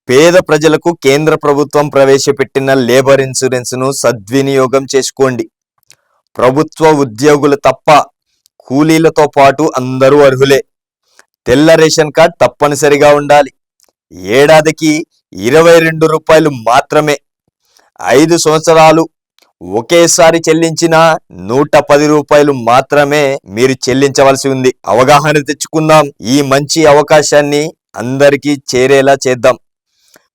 పేద ప్రజలకు కేంద్ర ప్రభుత్వం ప్రవేశపెట్టిన లేబర్ ఇన్సూరెన్స్ ను సద్వినియోగం చేసుకోండి. ప్రభుత్వ ఉద్యోగులు తప్ప కూలీలతో పాటు అందరూ అర్హులే. తెల్ల రేషన్ కార్డ్ తప్పనిసరిగా ఉండాలి. ఏడాదికి 22 రూపాయలు మాత్రమే. 5 సంవత్సరాలు ఒకేసారి చెల్లించిన 110 రూపాయలు మాత్రమే మీరు చెల్లించవలసి ఉంది. అవగాహన తెచ్చుకుందాం. ఈ మంచి అవకాశాన్ని అందరికీ చేరేలా చేద్దాం.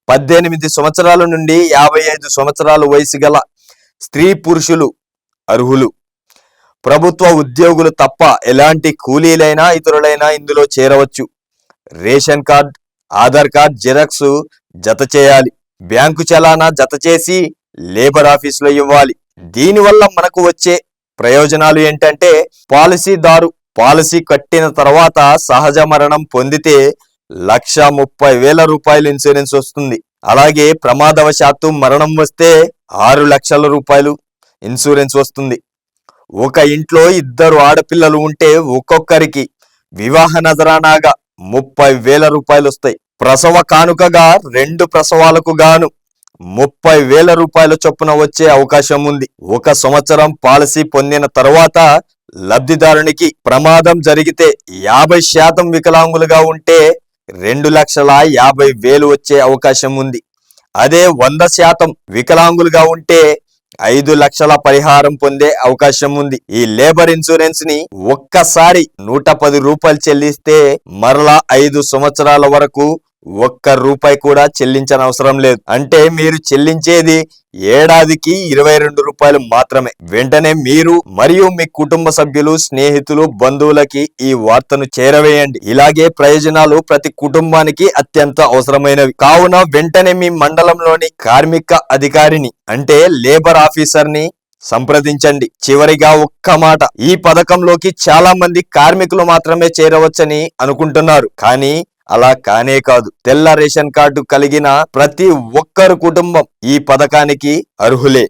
18 సంవత్సరాల నుండి 55 సంవత్సరాల వయసు గల స్త్రీ పురుషులు అర్హులు. ప్రభుత్వ ఉద్యోగులు తప్ప ఎలాంటి కూలీలైనా ఇతరులైనా ఇందులో చేరవచ్చు. Ration card, Aadhaar card xerox జత చేయాలి. బ్యాంకు చలానా జత చేసి లేబర్ ఆఫీసులో ఇవ్వాలి. దీనివల్ల మనకు వచ్చే ప్రయోజనాలు ఏంటంటే, పాలసీదారు పాలసీ కట్టిన తర్వాత సహజ మరణం పొందితే 1,30,000 రూపాయలు ఇన్సూరెన్స్ వస్తుంది. అలాగే ప్రమాదవశాత్తు మరణం వస్తే 6 లక్షల రూపాయలు ఇన్సూరెన్స్ వస్తుంది. ఒక ఇంట్లో 2 ఆడపిల్లలు ఉంటే ఒక్కొక్కరికి వివాహ నజరానాగా 30,000 రూపాయలు వస్తాయి. ప్రసవ కానుకగా 2 ప్రసవాలకు గాను 30,000 రూపాయల చొప్పున వచ్చే అవకాశం ఉంది. 1 సంవత్సరం పాలసీ పొందిన తర్వాత లబ్ధిదారునికి ప్రమాదం జరిగితే 50% వికలాంగులుగా ఉంటే 2,50,000 వచ్చే అవకాశం ఉంది. అదే 100% వికలాంగులుగా ఉంటే 5 లక్షల పరిహారం పొందే అవకాశం ఉంది. ఈ లేబర్ ఇన్సూరెన్స్ ని ఒక్కసారి 110 రూపాయలు చెల్లిస్తే మరలా 5 సంవత్సరాల వరకు 1 రూపాయి కూడా చెల్లించనవసరం లేదు. అంటే మీరు చెల్లించేది ఏడాదికి 22 రూపాయలు మాత్రమే. వెంటనే మీరు మరియు మీ కుటుంబ సభ్యులు, స్నేహితులు, బంధువులకి ఈ వార్తను చేరవేయండి. ఇలాగే ప్రయోజనాలు ప్రతి కుటుంబానికి అత్యంత అవసరమైనవి. కావున వెంటనే మీ మండలంలోని కార్మిక అధికారిని అంటే లేబర్ ఆఫీసర్ ని సంప్రదించండి. చివరిగా ఒక్క మాట, ఈ పథకంలోకి చాలా మంది కార్మికులు మాత్రమే చేరవచ్చని అనుకుంటున్నారు. కానీ అలా కానే కాదు. తెల్ల రేషన్ కార్డు కలిగిన ప్రతి ఒక్కరు కుటుంబం ఈ పథకానికి అర్హులే.